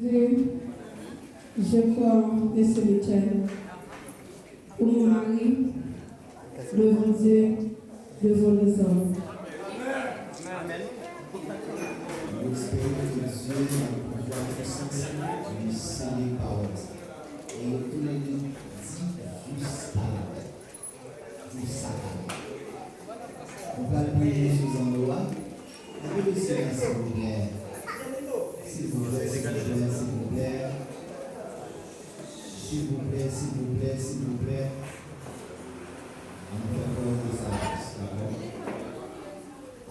Dieu, je crois le cimetière. Pour mon mari, devant Dieu, devant les hommes. Amen. L'esprit de Dieu dans le pouvoir sensible lui sceller paroles. Et tout le monde dit juste à la tête. Juste à la tête. On va prier sous un loi. On peut le Seigneur, s'il vous plaît. S'il vous plaît, s'il vous plaît, s'il vous plaît. S'il vous plaît, s'il vous plaît, s'il vous plaît. On fait peur de ça, d'accord?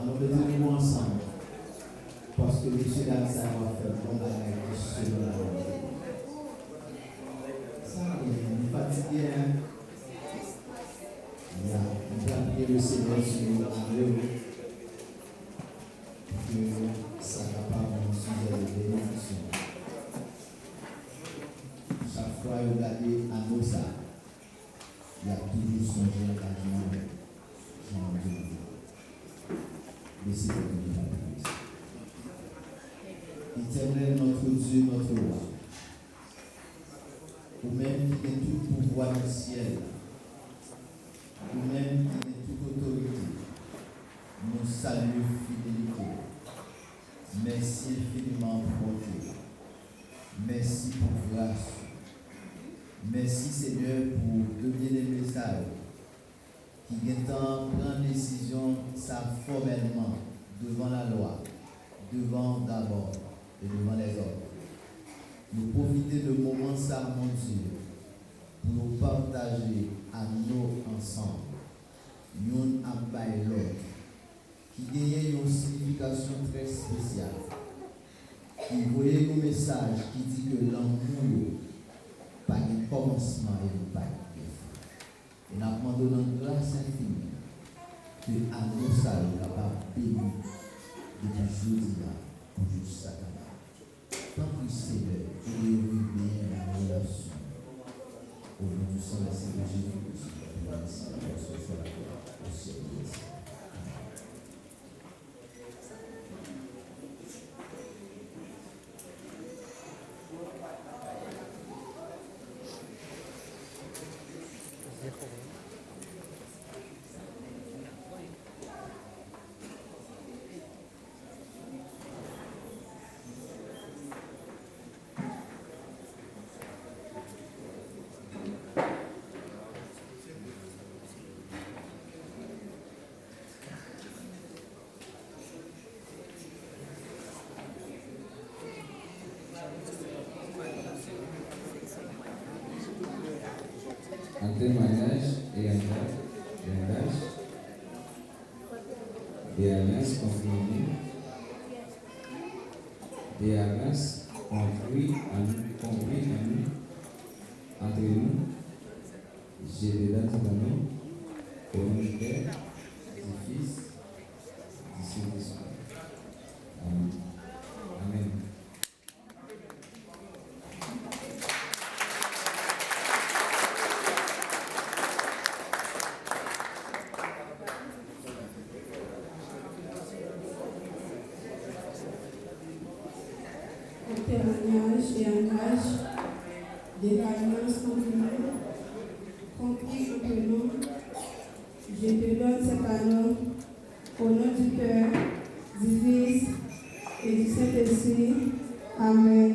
Alors, mettons-nous ensemble. Parce que monsieur là, ça va faire bon bagage selon la volonté. Ça, on est fatigué, hein? Là, on va prier le Seigneur sur nous, que ça va pas nous suivre les bénédictions. Chaque fois, vous regardez à nos ça, il y a toujours songé à l'engagement Jean-Dieu. Mais c'est pour nous la prière. Éternel, notre Dieu, notre roi, vous-même qui êtes tout pouvoir du ciel, vous-même qui êtes toute autorité, nous saluons fidélité. Merci infiniment pour Dieu. Merci pour grâce. Merci Seigneur pour donner les messages qui viennent prendre décision ça formellement devant la loi, devant d'abord et devant les autres. Nous profiter de moments ça, mon Dieu, pour nous partager à nous ensemble, nous à l'autre, qui gagne une signification très spéciale, qui voyait un message qui dit que l'amour pas de commencement et pas de fin. Et nous demandons grâce infinie que à nous ça est capable de bénir depuis aujourd'hui pour jusqu'à Satan. Tant que Seigneur, tu es bien la relation. Au nom du sang et Seigneur Jésus-Christ, nous allons soit la gloire au ciel. Un témoignage et un langage, des alliances confirmées, des alliances compris en nous, entre nous, j'ai des dates dans nous, au nom du Père, du Fils, du Saint-Esprit. Amen. Amen. Témoignage et engage des alliances compris entre nous. Je te donne cet anneau au nom du Père, du Fils et du Saint-Esprit. Amen.